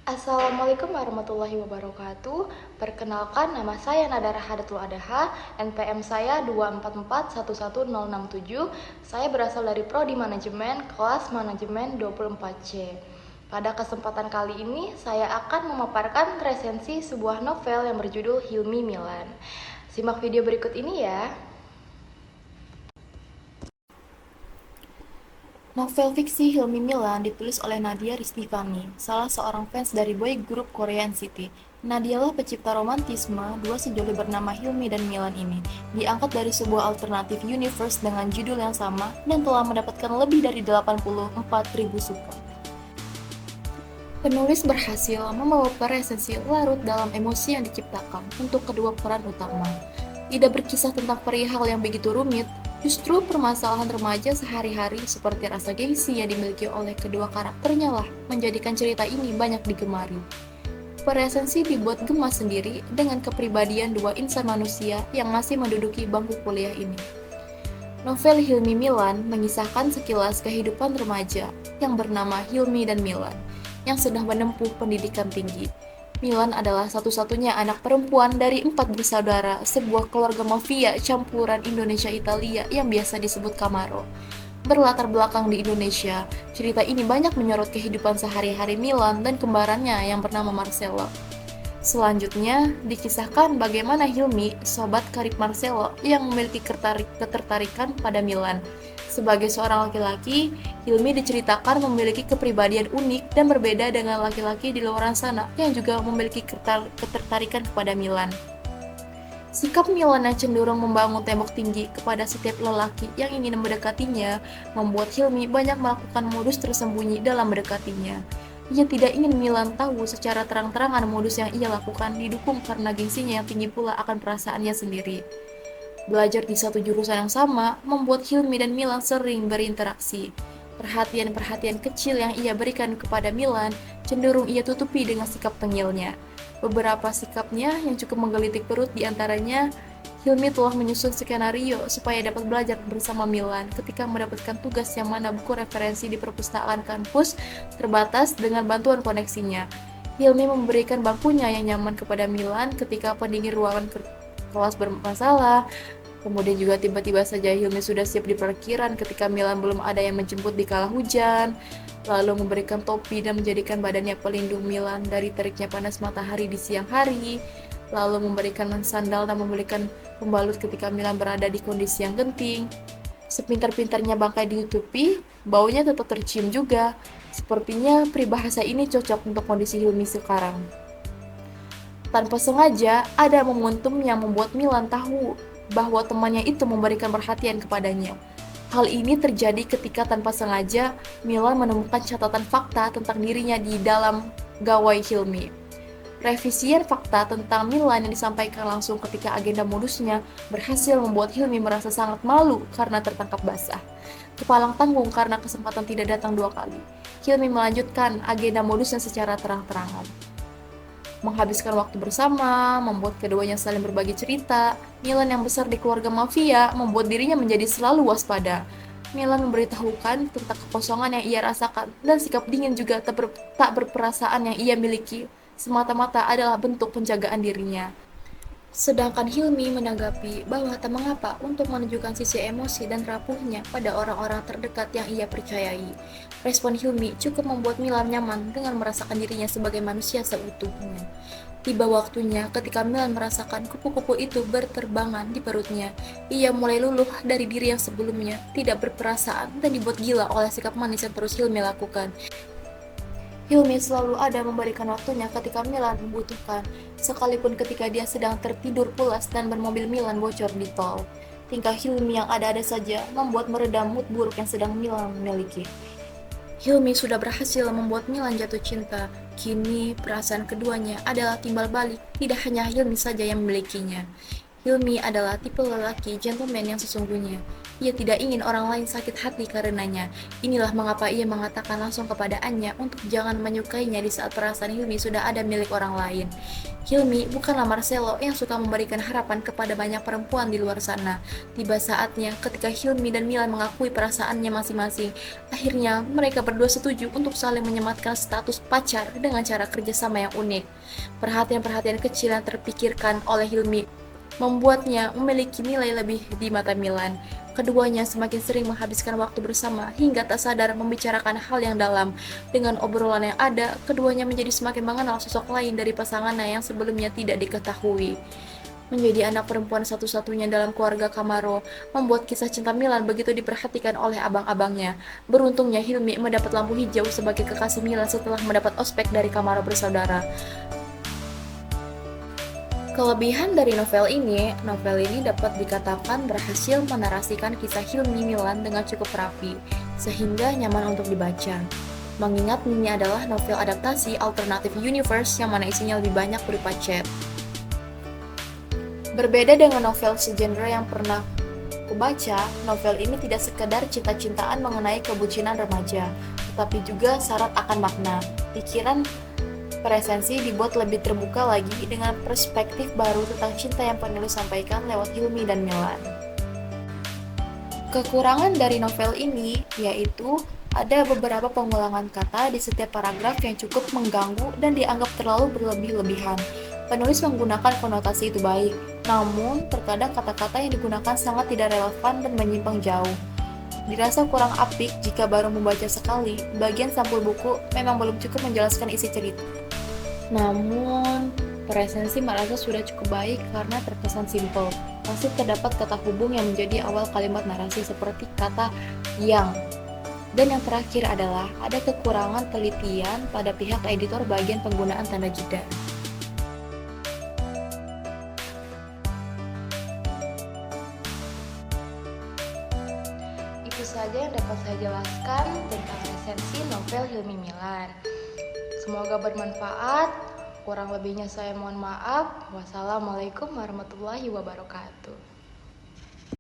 Assalamualaikum warahmatullahi wabarakatuh. Perkenalkan, nama saya Nadara Hadatul Adaha, NPM saya 244-11067. Saya berasal dari Prodi Manajemen, kelas Manajemen 24C. Pada kesempatan kali ini, saya akan memaparkan resensi sebuah novel yang berjudul Hilmi Milan. Simak video berikut ini ya. Novel fiksi Hilmi Milan ditulis oleh Nadia Rizky-Fahmi, salah seorang fans dari boy group Korean NCT. Nadia lah pencipta romantisme dua sejoli bernama Hilmi dan Milan ini, diangkat dari sebuah alternatif universe dengan judul yang sama dan telah mendapatkan lebih dari 84.000 suka. Penulis berhasil membawa resensi larut dalam emosi yang diciptakan untuk kedua peran utama. Tidak berkisah tentang perihal yang begitu rumit, justru permasalahan remaja sehari-hari seperti rasa gengsi yang dimiliki oleh kedua karakternya lah menjadikan cerita ini banyak digemari. Resensi dibuat gemas sendiri dengan kepribadian dua insan manusia yang masih menduduki bangku kuliah ini. Novel Hilmi Milan mengisahkan sekilas kehidupan remaja yang bernama Hilmi dan Milan yang sedang menempuh pendidikan tinggi. Milan adalah satu-satunya anak perempuan dari 4 bersaudara, sebuah keluarga mafia campuran Indonesia-Italia yang biasa disebut Camaro. Berlatar belakang di Indonesia, cerita ini banyak menyorot kehidupan sehari-hari Milan dan kembarannya yang bernama Marcello. Selanjutnya, dikisahkan bagaimana Hilmi, sobat karib Marcello, yang memiliki ketertarikan pada Milan. Sebagai seorang laki-laki, Hilmi diceritakan memiliki kepribadian unik dan berbeda dengan laki-laki di luar sana yang juga memiliki ketertarikan kepada Milan. Sikap Milan yang cenderung membangun tembok tinggi kepada setiap lelaki yang ingin mendekatinya membuat Hilmi banyak melakukan modus tersembunyi dalam mendekatinya. Ia tidak ingin Milan tahu secara terang-terangan modus yang ia lakukan didukung karena gengsinya yang tinggi pula akan perasaannya sendiri. Belajar di satu jurusan yang sama membuat Hilmi dan Milan sering berinteraksi. Perhatian-perhatian kecil yang ia berikan kepada Milan cenderung ia tutupi dengan sikap tengilnya. Beberapa sikapnya yang cukup menggelitik perut diantaranya, Hilmi telah menyusun skenario supaya dapat belajar bersama Milan ketika mendapatkan tugas yang mana buku referensi di perpustakaan kampus terbatas dengan bantuan koneksinya. Hilmi memberikan bangkunya yang nyaman kepada Milan ketika pendingin ruangan kelas bermasalah. Kemudian juga tiba-tiba saja Hilmi sudah siap di parkiran ketika Milan belum ada yang menjemput di kala hujan. Lalu memberikan topi dan menjadikan badannya pelindung Milan dari teriknya panas matahari di siang hari. Lalu memberikan sandal dan memberikan pembalut ketika Milan berada di kondisi yang genting. Sepintar-pintarnya bangkai ditutupi, baunya tetap tercium juga. Sepertinya peribahasa ini cocok untuk kondisi Hilmi sekarang. Tanpa sengaja, ada momentum yang membuat Milan tahu bahwa temannya itu memberikan perhatian kepadanya. Hal ini terjadi ketika tanpa sengaja Milan menemukan catatan fakta tentang dirinya di dalam gawai Hilmi. Revisian fakta tentang Milan yang disampaikan langsung ketika agenda modusnya berhasil membuat Hilmi merasa sangat malu karena tertangkap basah. Kepalang tanggung karena kesempatan tidak datang dua kali. Hilmi melanjutkan agenda modusnya secara terang-terangan. Menghabiskan waktu bersama, membuat keduanya saling berbagi cerita. Milan yang besar di keluarga mafia membuat dirinya menjadi selalu waspada. Milan memberitahukan tentang kekosongan yang ia rasakan dan sikap dingin juga tak berperasaan yang ia miliki semata-mata adalah bentuk penjagaan dirinya. Sedangkan Hilmi menanggapi bahwa tak mengapa untuk menunjukkan sisi emosi dan rapuhnya pada orang-orang terdekat yang ia percayai. Respon Hilmi cukup membuat Milan nyaman dengan merasakan dirinya sebagai manusia seutuhnya. Tiba waktunya ketika Milan merasakan kupu-kupu itu berterbangan di perutnya. Ia mulai luluh dari diri yang sebelumnya tidak berperasaan dan dibuat gila oleh sikap manis yang terus Hilmi lakukan. Hilmi selalu ada memberikan waktunya ketika Milan membutuhkan, sekalipun ketika dia sedang tertidur pulas dan bermobil Milan bocor di tol. Tingkah Hilmi yang ada-ada saja membuat meredam mood buruk yang sedang Milan miliki. Hilmi sudah berhasil membuat Milan jatuh cinta. Kini perasaan keduanya adalah timbal balik, tidak hanya Hilmi saja yang memilikinya. Hilmi adalah tipe lelaki gentleman yang sesungguhnya. ia tidak ingin orang lain sakit hati karenanya. Inilah mengapa ia mengatakan langsung kepada Anya untuk jangan menyukainya di saat perasaan Hilmi sudah ada milik orang lain. Hilmi bukanlah Marcelo yang suka memberikan harapan kepada banyak perempuan di luar sana. Tiba saatnya ketika Hilmi dan Milan mengakui perasaannya masing-masing. Akhirnya mereka berdua setuju untuk saling menyematkan status pacar dengan cara kerjasama yang unik. Perhatian-perhatian kecil yang terpikirkan oleh Hilmi membuatnya memiliki nilai lebih di mata Milan. Keduanya semakin sering menghabiskan waktu bersama hingga tak sadar membicarakan hal yang dalam. Dengan obrolan yang ada, keduanya menjadi semakin mengenal sosok lain dari pasangannya yang sebelumnya tidak diketahui. Menjadi anak perempuan satu-satunya dalam keluarga Camaro, membuat kisah cinta Milan begitu diperhatikan oleh abang-abangnya. Beruntungnya Hilmi mendapat lampu hijau sebagai kekasih Milan setelah mendapat ospek dari Camaro bersaudara. Kelebihan dari novel ini dapat dikatakan berhasil menarasikan kisah Hilmi Milan dengan cukup rapi, sehingga nyaman untuk dibaca. Mengingat ini adalah novel adaptasi alternative universe yang mana isinya lebih banyak berupa chat. Berbeda dengan novel segenre yang pernah kubaca, novel ini tidak sekedar cinta-cintaan mengenai kebucinan remaja, tetapi juga syarat akan makna. Pikiran Presensi dibuat lebih terbuka lagi dengan perspektif baru tentang cinta yang penulis sampaikan lewat Hilmi dan Milan. Kekurangan dari novel ini yaitu ada beberapa pengulangan kata di setiap paragraf yang cukup mengganggu dan dianggap terlalu berlebih-lebihan. Penulis menggunakan konotasi itu baik, namun terkadang kata-kata yang digunakan sangat tidak relevan dan menyimpang jauh. Dirasa kurang apik jika baru membaca sekali, bagian sampul buku memang belum cukup menjelaskan isi cerita. Namun, presensi merasa sudah cukup baik karena terkesan simpel. Masih terdapat kata hubung yang menjadi awal kalimat narasi seperti kata yang. Dan yang terakhir adalah ada kekurangan telitian pada pihak editor bagian penggunaan tanda jeda. Itu saja yang dapat saya jelaskan tentang resensi novel Hilmi Milan. Semoga bermanfaat. Kurang lebihnya saya mohon maaf. Wassalamualaikum warahmatullahi wabarakatuh.